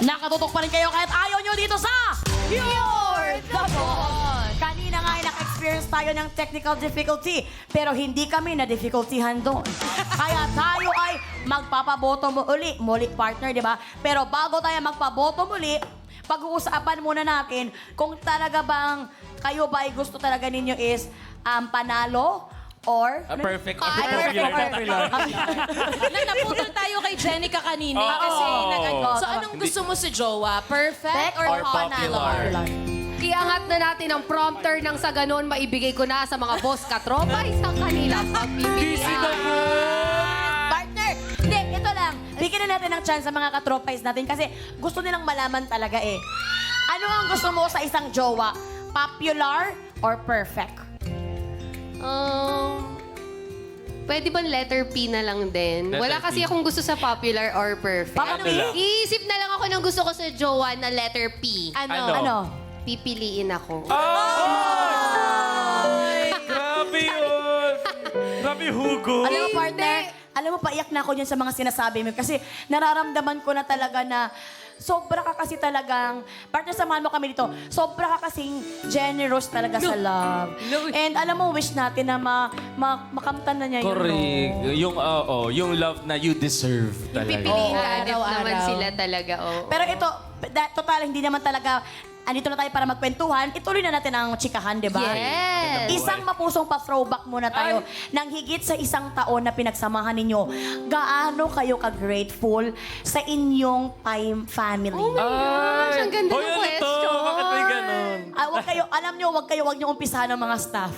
Nakatutok pa rin kayo kahit ayaw nyo dito sa You're the Boss! Kanina nga ay naka-experience tayo ng technical difficulty, pero hindi kami na-difficultyhan doon. Kaya tayo ay magpapaboto muli partner, di ba? Pero bago tayo magpaboto muli, pag-uusapan muna natin kung talaga bang kayo ba ay gusto talaga ninyo is panalo or Perfect. Naputol tayo kay Jenica kanina kasi So anong gusto mo sa jowa? Perfect or popular? Iangat na natin ang prompter nang sa ganon maibigay ko na sa mga boss katropa isang kanilang pagpipilian. partner. Hindi, ito lang. Bigyan na natin ng chance sa mga katropais natin kasi gusto nilang malaman talaga eh. Ano ang gusto mo sa isang jowa? Popular or perfect? Pwede ba letter P na lang din? Letter Wala kasi P. akong gusto sa popular or perfect. Paano lang? Iisip na lang ako ng gusto ko sa jowa na letter P. Ano? Pipiliin ako. Grabe yun! Grabe hugo! Alam mo, partner, alam mo, paiyak na ako dyan sa mga sinasabi mo kasi nararamdaman ko na talaga na sobra ka kasi talagang, partner, samahan mo kami dito, sobra ka kasing generous talaga sa love. And alam mo, wish natin na makamtan na niya yun. Correct. Yung love na you deserve talaga. Pipiliin ka araw-araw. naman sila talaga. Pero ito, total, hindi naman talaga, andito na tayo para magkwentuhan, ituloy na natin ang chikahan, di ba? Yes! Isang mapusong pa-throwback muna tayo. Nang higit sa isang taon na pinagsamahan ninyo, gaano kayo ka-grateful sa inyong family? Gosh, ang ganda Hoy, ng ano to? question. Bakit may ganon? Wag kayo, alam nyo, wag nyo umpisahan ng mga staff.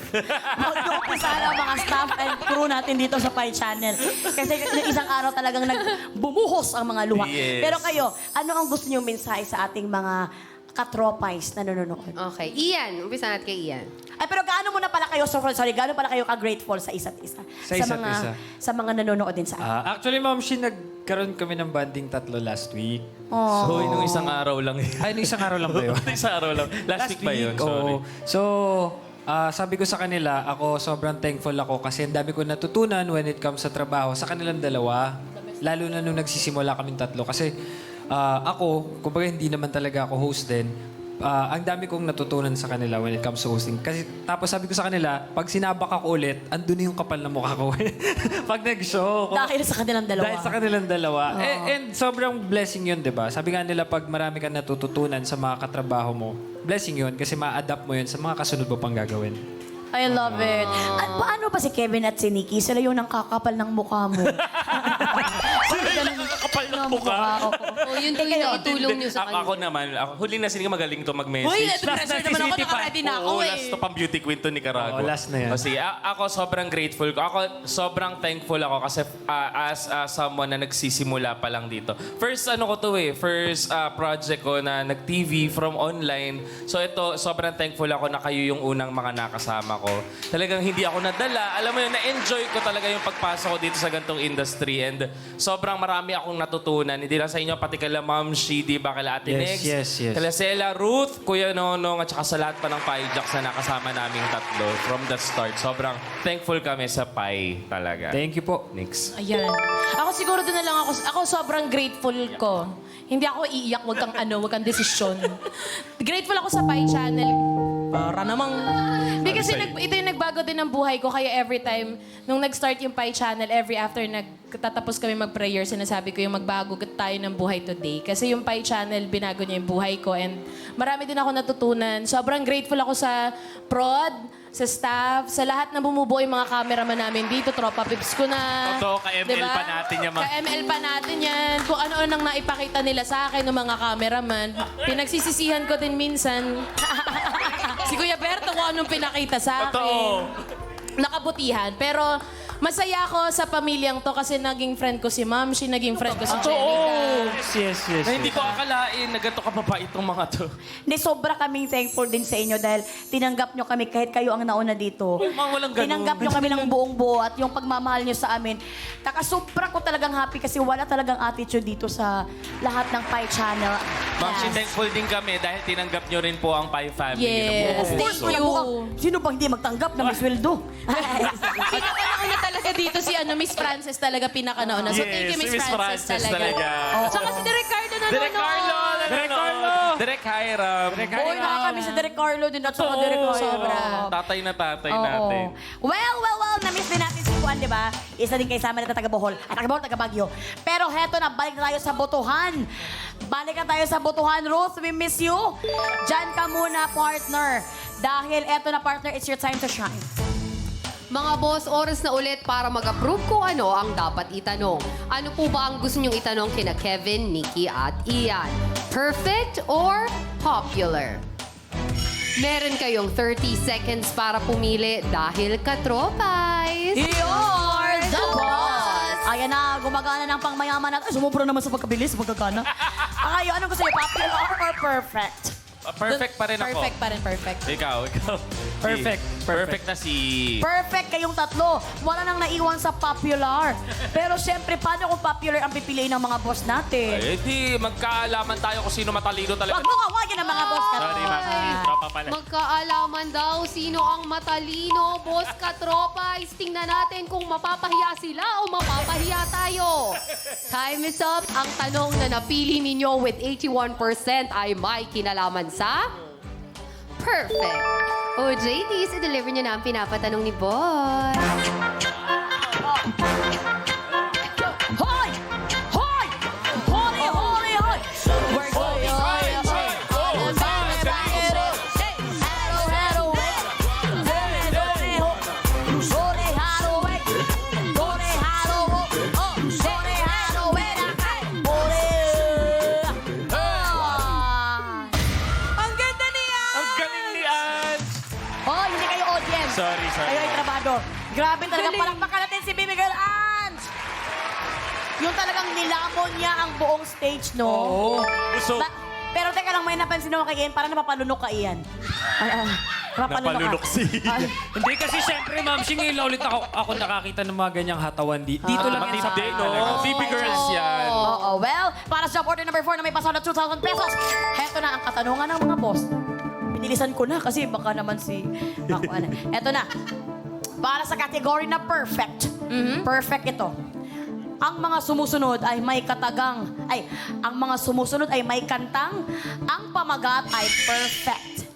Wag nyo umpisahan ng mga staff and crew natin dito sa Pi Channel. Kasi yung isang araw talagang nagbumuhos ang mga luha. Yes. Pero kayo, ano ang gusto nyo mensahe sa ating mga katropais na nanonood? Okay, Ian. Umpisa natin kay Ian. Ay, pero gaano muna pala kayo, gaano pala kayo ka-grateful sa isa't isa? Sa isa't mga, isa. Sa mga nanonood din sa atin. Actually, Ma'am Shi, nagkaroon kami ng banding tatlo last week. So, nung isang araw lang yun. Ay, nung isang araw lang ba yun? isang araw lang. Last week ba yun? Sorry. oo. So, sabi ko sa kanila, ako sobrang thankful ako kasi ang dami ko natutunan when it comes sa trabaho sa kanilang dalawa. Lalo na nung nagsisimula kaming tatlo. Kasi ako, kumbaga hindi naman talaga ako host din. Ang dami kong natutunan sa kanila when it comes to hosting. Kasi tapos sabi ko sa kanila, pag sinabak ako ulit, andun na yung kapal na mukha ko. Pag nag-show. Dahil sa kanilang dalawa. Dahil sa kanilang dalawa. And sobrang blessing yun, di ba? Sabi nga nila, pag marami kang natututunan sa mga katrabaho mo, blessing yun kasi ma-adapt mo yun sa mga kasunod mo pang gagawin. I love it. At paano ba si Kevin at si Nikki? Sila yung nangkakapal ng mukha mo. Kapal ng mukha. Oh, yun to yung itulong niyo sa Ako kanya. naman, huling na sinig magaling to mag-message. Uy, pressure naman ako, naka-ready na ako Oo, eh. last to pang beauty queen to Nicaragua. Oo, last na yan. O sige, ako sobrang grateful ko. Ako sobrang thankful ako kasi as someone na nagsisimula pa lang dito. First first project ko na nag-TV from online. So ito, sobrang thankful ako na kayo yung unang mga nakasama ko. Talagang hindi ako nadala. Alam mo yun, na-enjoy ko talaga yung pagpasok ko dito sa gantong industry. And sobrang marami akong natutunan. Hindi lang sa inyo, pati kala Ma'am Shi, di ba? Kala Ate Nex, Yes. kala Sela, Ruth, Kuya Nonong, at saka sa lahat pa ng Pi Jacks na nakasama naming tatlo from the start. Sobrang thankful kami sa Pi talaga. Thank you po. Next. Ayan. Ako siguro doon na lang ako sobrang grateful ko. Hindi ako iiyak, wag kang desisyon. Grateful ako sa Pi Channel. Para namang... Hindi kasi ito yung nagbago din ng buhay ko. Kaya every time, nung nag-start yung Pi Channel, every after nagtatapos kami mag-prayer, sinasabi ko yung magbago tayo ng buhay today. Kasi yung Pi Channel, binago niya yung buhay ko. And marami din ako natutunan. Sobrang grateful ako sa prod, sa staff, sa lahat na bumubuo yung mga cameraman namin dito. Tropa pips ko na. Totoo, ka-ML pa natin yan, mga- Ka-ML pa natin yan. Kung ano-ano nang naipakita nila sa akin ng mga cameraman. Pinagsisisihan ko din minsan. Si Kuya Berto kung anong pinakita sa akin. Totoo. Nakabutihan. Pero masaya ako sa pamilyang to kasi naging friend ko si Ma'am, naging friend ko si Jenica. Yes. Na hindi ko akalain na ganito kapapa itong mga to. Hindi, sobra kaming thankful din sa inyo dahil tinanggap nyo kami kahit kayo ang nauna dito. Mga walang ganun. Tinanggap nyo kami ng buong buo at yung pagmamahal nyo sa amin. Sobra ko talagang happy kasi wala talagang attitude dito sa lahat ng Pi Channel. Ma'am, thankful din kami dahil tinanggap nyo rin po ang Pi family. Yes. ng buong Thank puso. you. Sino bang hindi magtanggap ng sweldo? Pinakanauna talaga dito si Miss Frances talaga pinakanauna. So thank you Yes, Miss si Miss Frances Frances talaga. talaga. Tsaka si Direk Carlo na Direk Carlo, Hiram. Uy, nakakamiss si Derek Carlo din at saka Derek Carlo. sobra. Tatay na tatay Oo. natin. Well, na-miss din natin si Juan, di ba? Isa din kayo sa amin na taga Bohol. At taga Bohol, taga Baguio. Pero heto na, balik na tayo sa botohan. Balik na tayo sa botohan. Ruth, we miss you. Diyan ka muna, partner. Dahil eto na, partner, it's your time to shine. Mga boss, oras na ulit para mag-approve kung ano ang dapat itanong. Ano po ba ang gusto niyong itanong kina Kevin, Nikki at Ian? Perfect or popular? Meron kayong 30 seconds para pumili dahil katropay. You're the boss! Ayan na, gumagana ng pangmayaman natin. Sumubra naman sa pagkabilis, pagkagana. Ay, anong gusto niyo, popular or perfect? Perfect pa rin ako. Perfect pa rin, perfect. Ikaw. Perfect. Perfect na si... Perfect kayong tatlo. Wala nang naiwan sa popular. Pero siyempre, paano kung popular ang pipiliin ng mga boss natin? Ay, di, magkaalaman tayo kung sino matalino talaga. Wag mo kawagin ang mga boss natin. Sorry, ma'am. Tropa pala. Magkaalaman daw sino ang matalino, boss katropay. Tingnan natin kung mapapahiya sila o mapapahiya tayo. Time is up. Ang tanong na napili ninyo with 81% ay may kinalaman sa... Perfect. O, JD, deliver niyo na ang pinapatanong ni Boss. Hoy! Hoy! Holy, holy, hoy! We're going Ang ganda niya! Ang galing ni Ann! Hoy, hindi kayo audience. Sorry. Kayo ay trabado. Grabe talaga. Palakpakan natin si Baby Girl Ange. Yung talagang nilamon niya ang buong stage, no? Oo. So, Pero teka lang, may napansin ako kay Ian. Parang napapalunok ka, Ian. napalunok si Ian. Hindi kasi siyempre, ma'am, singila ulit ako nakakita ng mga ganyang hatawan. Dito lang yan sa Matindi, no? talaga. Baby girls yan. Oo, well, para sa order number 4 na may pasok na 2,000 pesos. Heto na ang katanungan ng mga boss. Pinilisan ko na kasi baka naman si... Heto na. Para sa category na perfect. Perfect ito. Ang mga sumusunod ay may kantang, ang pamagat ay perfect.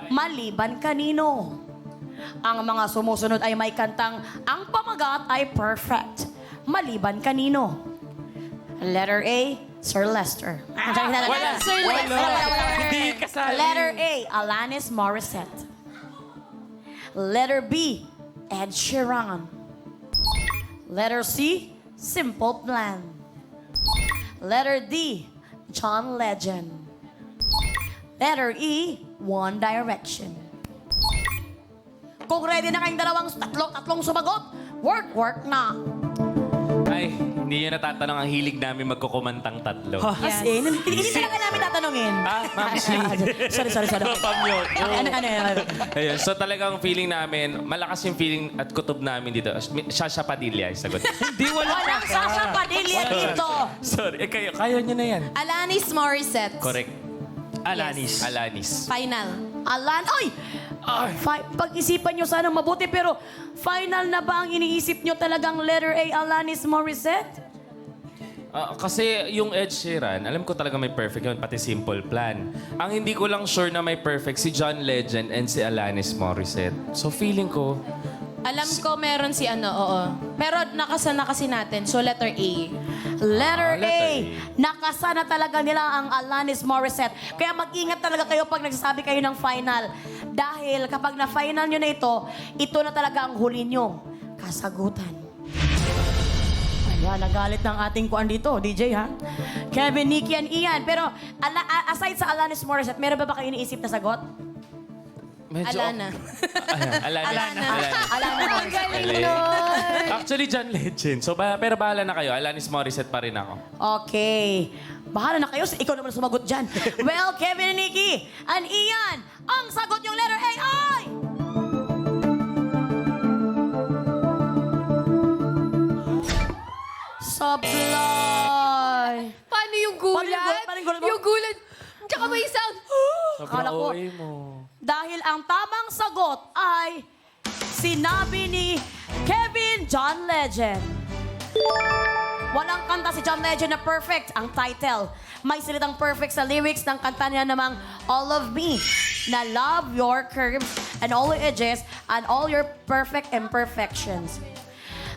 Maliban kanino? Ang mga sumusunod ay may kantang, ang pamagat ay perfect. Maliban kanino? Letter A, Sir Lester. Wala. Sir Lester. Hindi kasali. Letter A, Alanis Morissette. Letter B, Ed Sheeran. Letter C, Simple Plan. Letter D, John Legend. Letter E, One Direction. Kung ready na kayong tatlong sumagot, work na. Ay, hindi nyo natatanong ang hilig namin magkukumantang tatlo. As in, hindi talaga namin tatanungin. Ma'am, Sorry. Pamyot. Ano? Ayun, so talagang feeling namin, malakas yung feeling at kutob namin dito. Shasha Padilla yung sagot. Hindi, wala Walang Sasha Padilla dito. Sorry, kaya nyo na yan. Alanis Morissette. Correct. Alanis. Alanis. Final. Oy! Pag-isipan nyo sana mabuti, pero final na ba ang iniisip nyo talagang letter A, Alanis Morissette? Kasi yung Ed Sheeran, alam ko talaga may perfect yun, pati Simple Plan. Ang hindi ko lang sure na may perfect si John Legend and si Alanis Morissette. So feeling ko, Alam ko meron si oo. Pero nakasana kasi natin, so letter A. Letter A. letter A. Nakasana talaga nila ang Alanis Morissette. Kaya mag-ingat talaga kayo pag nagsasabi kayo ng final. Dahil kapag na-final nyo na ito na talaga ang huli nyong kasagutan. Ayan, nagalit ng ating kuan dito, DJ ha? Kevin, Nikki, and Ian. Pero aside sa Alanis Morissette, meron ba kayo iniisip na sagot? medyo... Alana. Alana. Ang galing nun. Actually, John Legend. So, pero bahala na kayo. Alanis Morissette pa rin ako. Okay. Bahala na kayo. Ikaw naman sumagot dyan. Well, Kevin and Nikki and Ian, ang sagot yung letter A ay... Supply. Paano yung gulat? Paano yung gulat mo? Yung gulat. Tsaka may sound. Akala ko, mo. dahil ang tamang sagot ay sinabi ni Kevin John Legend. Walang kanta si John Legend na perfect ang title. May salitang perfect sa lyrics ng kanta niya namang All of Me, na love your curves and all your edges and all your perfect imperfections.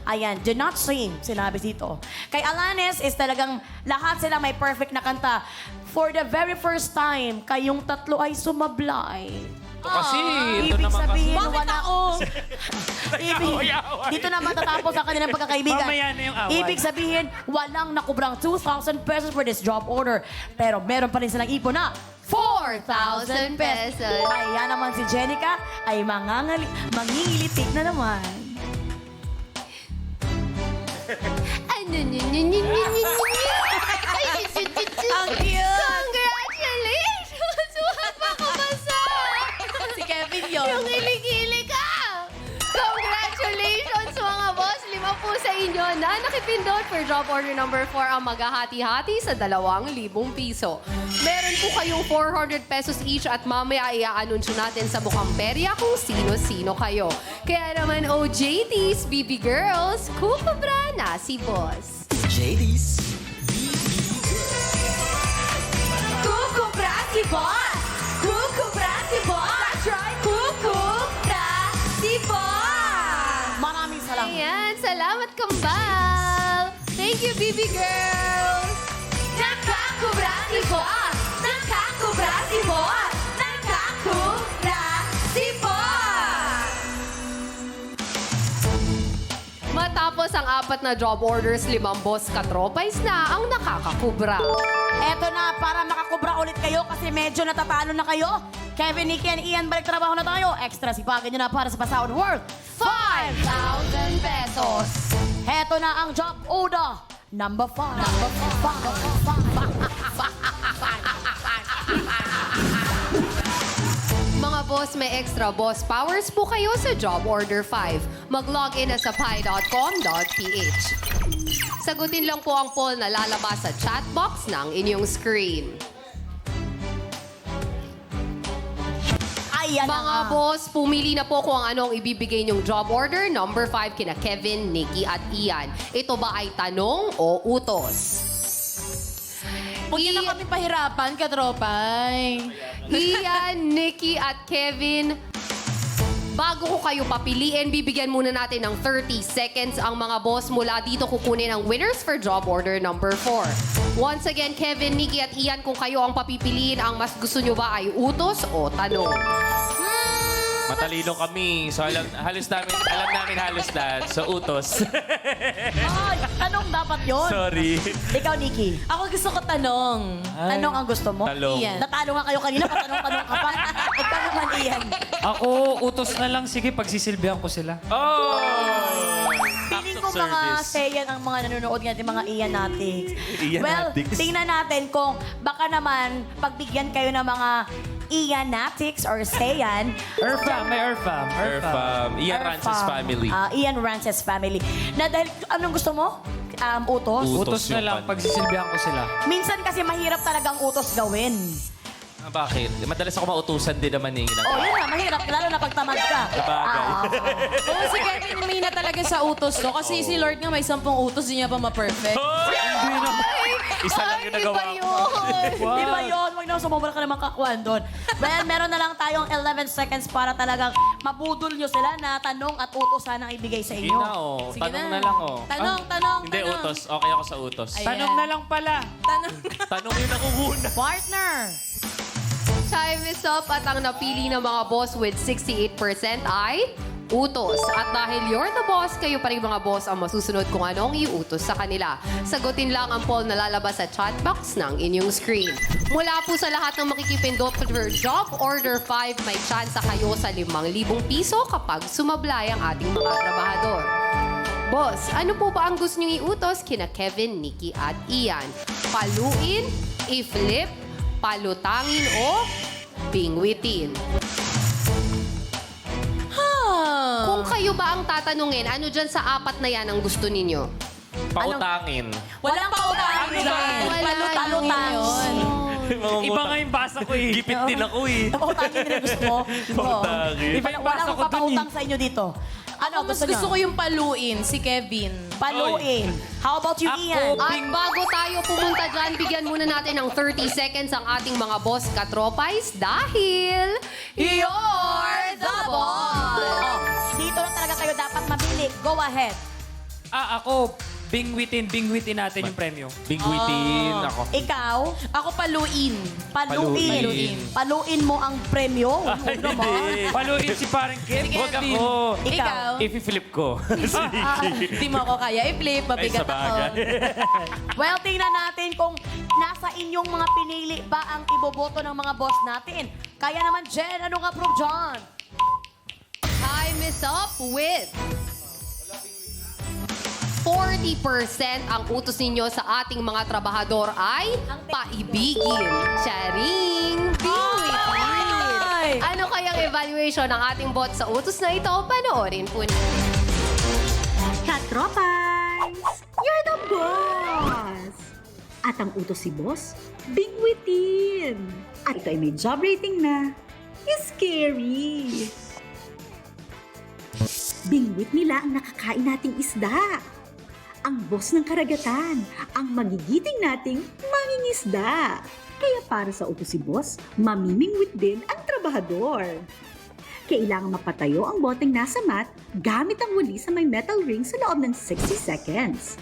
Ayan, do not sing, sinabi dito. Kay Alanis is talagang lahat sila may perfect na kanta. For the very first time, kayong tatlo ay sumablay. Kasi, ito Ibig naman sabihin, kasi. wala dito na matatapos ang kanilang pagkakaibigan. Mamaya na yung away. Ibig sabihin, walang nakubrang 2,000 pesos for this job order. Pero meron pa rin silang ipon na 4,000 pesos. Kaya naman si Jenica ay mangingilitik na naman. Ang cute! Congratulations! Makakabasa! Si Kevin yun. Yung hilig-hilig ka! Congratulations mga boss! 5 po sa inyo na nakipindot for job order number 4 ang maghahati-hati sa 2,000 piso. Meron po kayong 400 pesos each at mamaya i-anunsyo natin sa Mukhang Perya kung sino-sino kayo. Kaya naman, OJTs, BB Girls, kukubra na si boss. JD's. Kukubra si boss! Kukubra si boss! That's right! Kukubra si boss! Maraming salamat. Ayan, salamat kambal! Thank you, BB Girls! Nakakubra si boss! Nakakubra si boss! Nakakubra si boss! Matapos ang 4 na job orders, 5 boss katropais na ang nakakakubra. Eto na, para makakubra ulit kayo kasi medyo natatalo na kayo. Kevin, Nikki, and Ian, balik trabaho na tayo. Extra sipagin nyo na para sa pasahod worth 5,000 pesos. Eto na ang job order number 5. Mga boss, may extra boss powers po kayo sa job order 5. Mag-login na sa pi.com.ph. Sagutin lang po ang poll na lalabas sa chat box ng inyong screen. Ayan na Mga nga. boss, pumili na po kung ano ang ibibigay niyong job order number 5 kina Kevin, Nikki at Ian. Ito ba ay tanong o utos? Huwag niyo na kami pahirapan, katropay. Ian, Nikki at Kevin, bago ko kayo papiliin, bibigyan muna natin ng 30 seconds ang mga boss. Mula dito kukunin ang winners for job order number 4. Once again, Kevin, Nikki at Ian, kung kayo ang papipiliin, ang mas gusto nyo ba ay utos o tanong? Matalino kami. So, alam namin halos lahat. So, utos. Ay, tanong dapat yon. Sorry. Ikaw, Nikki. Ako gusto ko tanong. Tanong ang gusto mo? Talong. Ian. Natalo nga kayo kanina, patanong-tanong ka pa. Ikaw naman, Ian. Ako, utos na lang. Sige, pagsisilbihan ko sila. Oh! Feeling Acts ko of mga service. Sayan ang mga nanonood natin, mga Ianatics. Well, Ianatics. tingnan natin kung baka naman pagbigyan kayo ng mga Ianatics or Sayan. Earfam, may Earfam. Earfam. Ian Rances family. Ian Rances family. Na dahil, anong gusto mo? Utos? Utos Utos na yung lang, pan- pagsisilbihan ko sila. Minsan kasi mahirap talagang utos gawin. Bakit? Madalas ako mautusan din naman eh. Oh, yun na, mahirap. Lalo na pag tamad ka. Sabagay. Oo, si Kevin may na talaga sa utos, no? Kasi si Lord nga may 10 utos, di niya pa ma-perfect. Isa lang yung nagawa ko. Di ba yun? Huwag na sumubal ka naman kakuan doon. Well, meron na lang tayong 11 seconds para talagang mabudol nyo sila na tanong at utos sana ang ibigay sa Sige inyo. na oh. Sige Tanong na. na lang oh. Tanong. Hindi, utos. Okay ako sa utos. Ayan. Tanong na lang pala. Tanong. Tanongin ako muna. Partner! Time is up at ang napili ng mga boss with 68% ay utos. At dahil you're the boss, kayo pa rin mga boss ang masusunod kung anong iutos sa kanila. Sagutin lang ang poll na lalabas sa chat box ng inyong screen. Mula po sa lahat ng makikipindot for job order 5, may tsansa kayo sa 5,000 piso kapag sumablay ang ating mga trabahador. Boss, ano po ba ang gusto niyong iutos kina Kevin, Nikki at Ian? Paluin, i-flip, palutangin o bingwitin? Kung kayo ba ang tatanungin, ano dyan sa 4 na yan ang gusto ninyo? Pautangin. Walang pautangin dyan. Wala Palutangin yun. Iba nga yung basa ko eh. Gipit din ako eh. Pautangin din ang gusto mo. Pautangin. Iba yung Walang basa ko dun papautang sa inyo dito. Ano, Mas gusto gusto nyo? ko yung paluin, si Kevin. Paluin. How about you, Ako, Ian? At bago tayo pumunta dyan, bigyan muna natin ng 30 seconds ang ating mga boss katropais dahil you're the boss! Oh, dito na talaga kayo dapat mabili. Go ahead. Ako, bingwitin natin yung premyo. Bingwitin ako. Ikaw, Ako paluin. paluin. Paluin mo ang premyo. Ay, Ano mo? hindi. Paluin si parang Kevin. Huwag ako. Ikaw. I-flip ko. Di mo ako kaya i-flip, mabigat Ay, sa ako. bagay. Well, tingnan natin kung nasa inyong mga pinili ba ang iboboto ng mga boss natin. Kaya naman, Jen, anong approve dyan? Time is up with 40% ang utos ninyo sa ating mga trabahador ay paibigin. Charing! Bingwitin! Ay! Ano kayang evaluation ng ating bot sa utos na ito? Panoorin po natin. Katropais! You're the boss! At ang utos si boss, bingwitin! At ito ay may job rating na scary! Bingwit nila ang nakakain nating isda. Ang boss ng karagatan, ang magigiting nating mangingisda. Kaya para sa utos si boss, mamimingwit din ang trabahador. Kailangan mapatayo ang boteng nasa mat gamit ang wali sa may metal ring sa loob ng 60 seconds.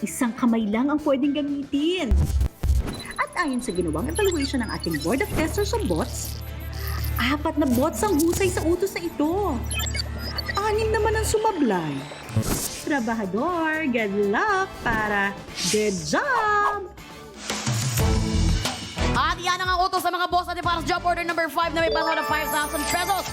Isang kamay lang ang pwedeng gamitin. At ayon sa ginawang evaluation ng ating Board of Testers of Bots, 4 na bots ang husay sa utos na ito. 6 naman ang sumablay. Trabahador, good luck para good job! At yan ang utos sa mga boss natin para sa job order number 5 na may pasok ng 5,000 pesos.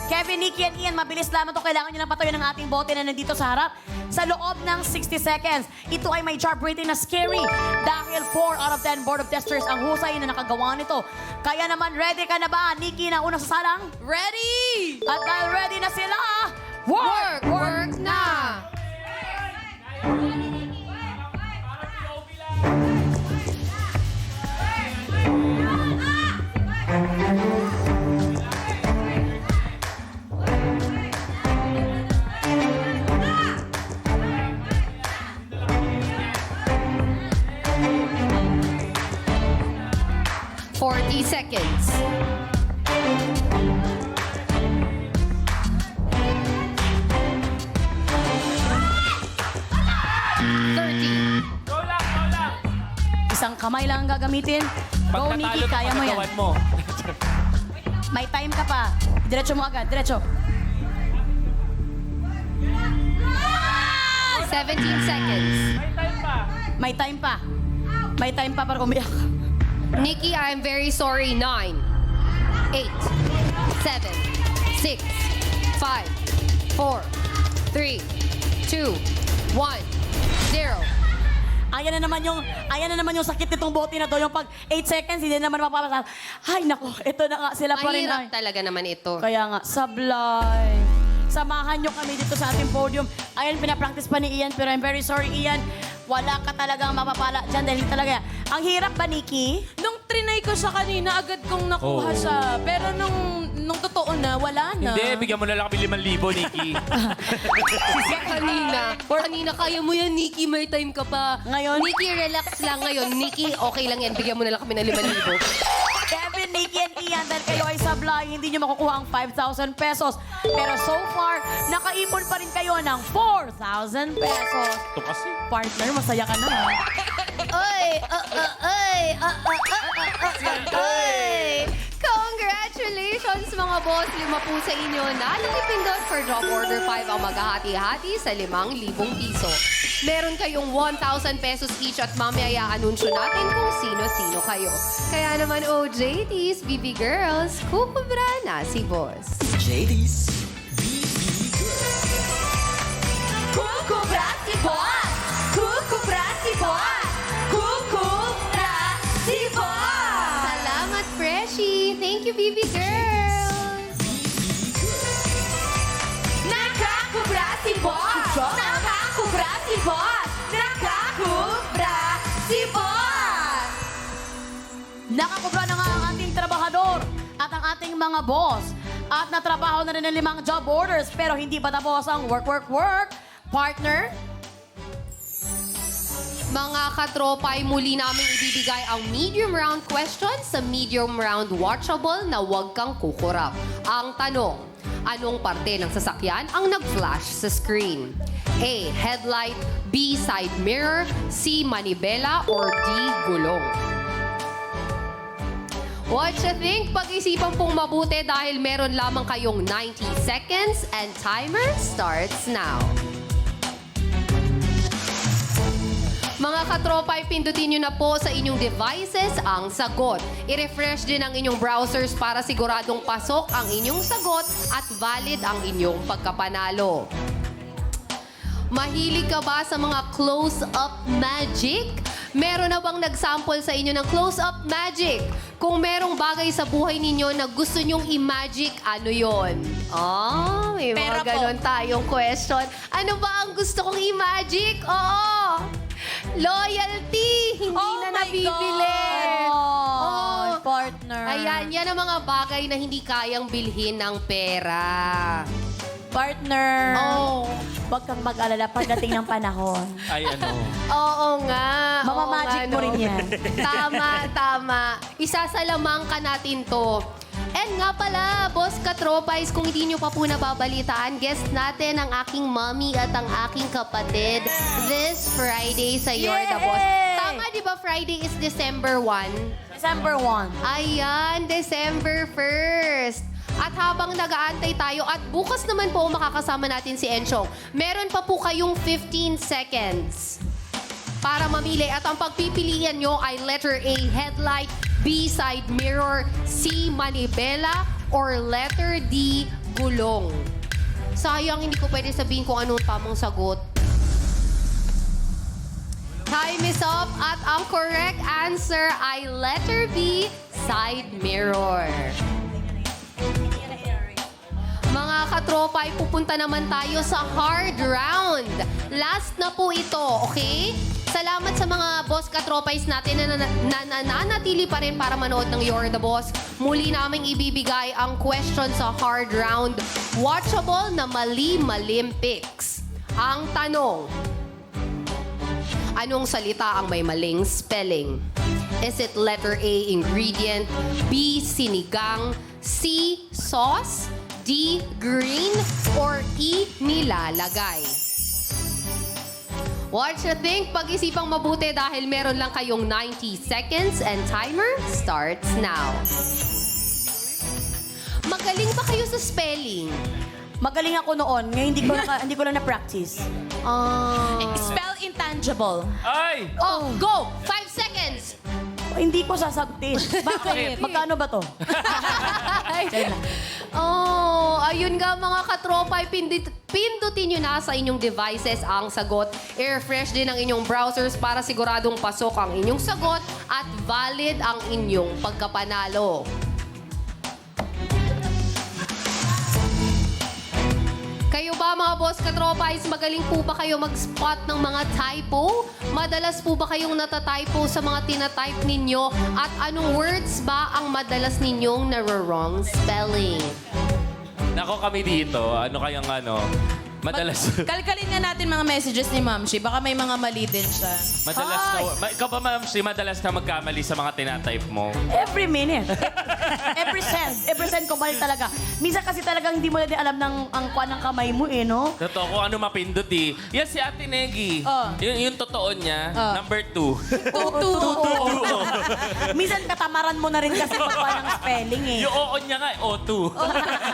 Kevin, Nikki, and Ian, mabilis lamang to. Kailangan nyo lang patayo ng ating bote na nandito sa harap sa loob ng 60 seconds. Ito ay may job rating na scary dahil 4 out of 10 board of testers ang husay na nakagawa nito. Kaya naman, ready ka na ba, Nikki, na unang sasalang? Ready! At dahil ready na sila, Work na! "40 seconds. Isang kamay lang ang gagamitin. Go, Pag Nikki, natalo kaya mo yan. pagkagawan mo. May time ka pa. Diretso mo agad, diretso. 17 seconds. May time pa. May time pa para umiyak. Nikki, I'm very sorry. 9, 8, 7, 6, 5, 4, 3, 2, 1, 0. Ayan na naman yung sakit nitong bote na to. Yung pag 8 seconds, hindi na naman mapapasal. Ay, naku, ito na nga sila pa rin. Mahirap talaga naman ito. Kaya nga, sablay. Samahan nyo kami dito sa ating podium. Ayan, pinapractice pa ni Ian, pero I'm very sorry, Ian. Wala ka talagang mapapala dyan dahil talaga. Ang hirap ba, Nikki? Nung trinay ko siya kanina, agad kong nakuha Oh. siya. Pero nung totoo na, wala na. Hindi, bigyan mo na lang kami 5,000, Nikki. Kanina, kaya mo yan, Nikki. May time ka pa. Ngayon? Nikki, relax lang ngayon. Nikki, okay lang yan. Bigyan mo na lang kami ng 5,000. Kevin, Nikki, and Ian, dahil kayo ay sablay, hindi nyo makukuha ang 5,000 pesos. Pero so far, nakaipon pa rin kayo ng 4,000 pesos. Ito kasi. Partner, masaya ka na, ha? Congratulations mga boss! 5 po sa inyo na nakipindot for job order 5 ang maghahati-hati sa 5,000 piso. Meron kayong 1,000 pesos each at mamaya anunsyo natin kung sino-sino kayo. Kaya naman, OJTs, BB Girls, kukubra na si boss. Kukubra si Boss! Kukubra si Boss! Kukubra si Boss! Salamat, Freshie! Thank you, BB Girls! Nakakubra si Boss! Nakakubra si Boss! Nakakubra si Boss! Nakakubra na nga ang ating trabahador at ang ating mga boss. At natrabaho na rin ng 5 job orders pero hindi pa tapos ang work. Partner, Mga katropa, ay muli namin ibibigay ang medium round questions sa medium round watchable na huwag kang kukurap. Ang tanong, anong parte ng sasakyan ang nag-flash sa screen? A. Headlight, B. Side mirror, C. Manibela, or D. Gulong? What you think? Pag-isipan pong mabuti dahil meron lamang kayong 90 seconds and timer starts now. Mga katropa, pindutin nyo na po sa inyong devices ang sagot. I-refresh din ang inyong browsers para siguradong pasok ang inyong sagot at valid ang inyong pagkapanalo. Mahilig ka ba sa mga close-up magic? Meron na bang nag-sample sa inyo ng close-up magic? Kung merong bagay sa buhay ninyo na gusto nyong i-magic, ano yon? Oh, may Pera mga po. ganon tayong question. Ano ba ang gusto kong i-magic? Oo! Loyalty! Hindi Oh na my nabibili! Oh, Oh. partner. Ayan, yan ang mga bagay na hindi kayang bilhin ng pera. Partner. Oh. Huwag kang mag-alala pagdating ng panahon. Ay, ano. Oo nga. Mamamagic mo rin yan. Tama. Isasalamang ka natin to. And nga pala, Boss Katropais, kung hindi nyo pa po nababalitaan, guest natin ang aking mommy at ang aking kapatid this Friday sa You're the Boss. Yay! Tama, di ba Friday is December 1? December 1. Ayan, December 1st. At habang nag-aantay tayo, at bukas naman po makakasama natin si Enchong, meron pa po kayong 15 seconds para mamili. At ang pagpipilian nyo ay letter A, headlight, B, side mirror, C, manibela, or letter D, gulong. Sayang, hindi ko pwede sabihin kung anong tamang sagot. Time is up at ang correct answer ay letter B, side mirror. Mga katropa, ay pupunta naman tayo sa hard round. Last na po ito, okay? Salamat sa mga boss katropais natin na nananatili pa rin para manood ng You're the Boss. Muli naming ibibigay ang question sa hard round. Watchable na Mali-Malimpics. Ang tanong, anong salita ang may maling spelling? Is it letter A, ingredient, B, sinigang, C, sauce, D, green, or E, nilalagay? What you think? Pag-isipang mabuti dahil meron lang kayong 90 seconds and timer starts now. Magaling ba kayo sa spelling? Magaling ako noon. Ngayon hindi ko na na-practice. Spell intangible. Ay! Oh, go! 5 seconds! Hindi ko sasagutin. Bakit? Magkano ba to? Oh, ayun nga mga katropa, pindutin nyo na sa inyong devices ang sagot. I-refresh din ang inyong browsers para siguradong pasok ang inyong sagot at valid ang inyong pagkapanalo. Kayo ba mga boss katropais, magaling po ba kayo mag-spot ng mga typo? Madalas po ba kayong natatypo sa mga tinatype ninyo? At anong words ba ang madalas ninyong naro-wrong spelling? Nako kami dito, ano kayang madalas... Kalkalin nga natin mga messages ni Ma'am Shi. Baka may mga mali din siya. Madalas ikaw ba, Ma'am Shi, madalas ka magkamali sa mga tinatype mo? Every minute. Every cent ko mali talaga. Minsan kasi talagang hindi mo na din alam ang kuwan ng kamay mo no? Totoo, kung ano mapindot eh. Yan si Ate Negi. Oh. Yung totoo niya, number 2. Minsan katamaran mo na rin kasi pagkuhan ng spelling Yung oo niya nga, O2.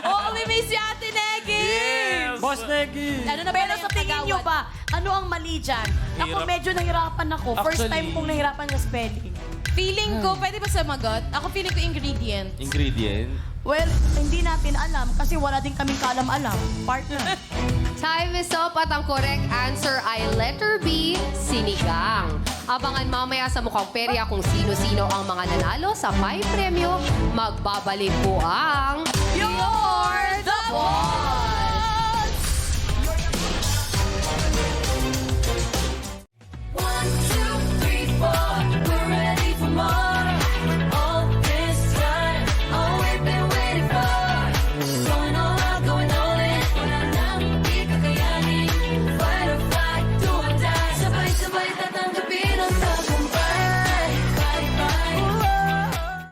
Oo, we miss si Ate Negi! Yes! Boss Negi! Ano na Pero sa tingin nyo ba, ano ang mali dyan? Ako Hirap. medyo nahirapan ako. First Actually- time kong nahirapan sa spelling. Feeling ko, pwede ba sumagot? Ako feeling ko ingredient. Ingredient? Well, hindi natin alam kasi wala din kaming kaalam-alam. Partner. Time is up at ang correct answer ay letter B, sinigang. Abangan mamaya sa Mukhang Perya kung sino-sino ang mga nanalo sa may premyo. Magbabalik po ang You're the boss!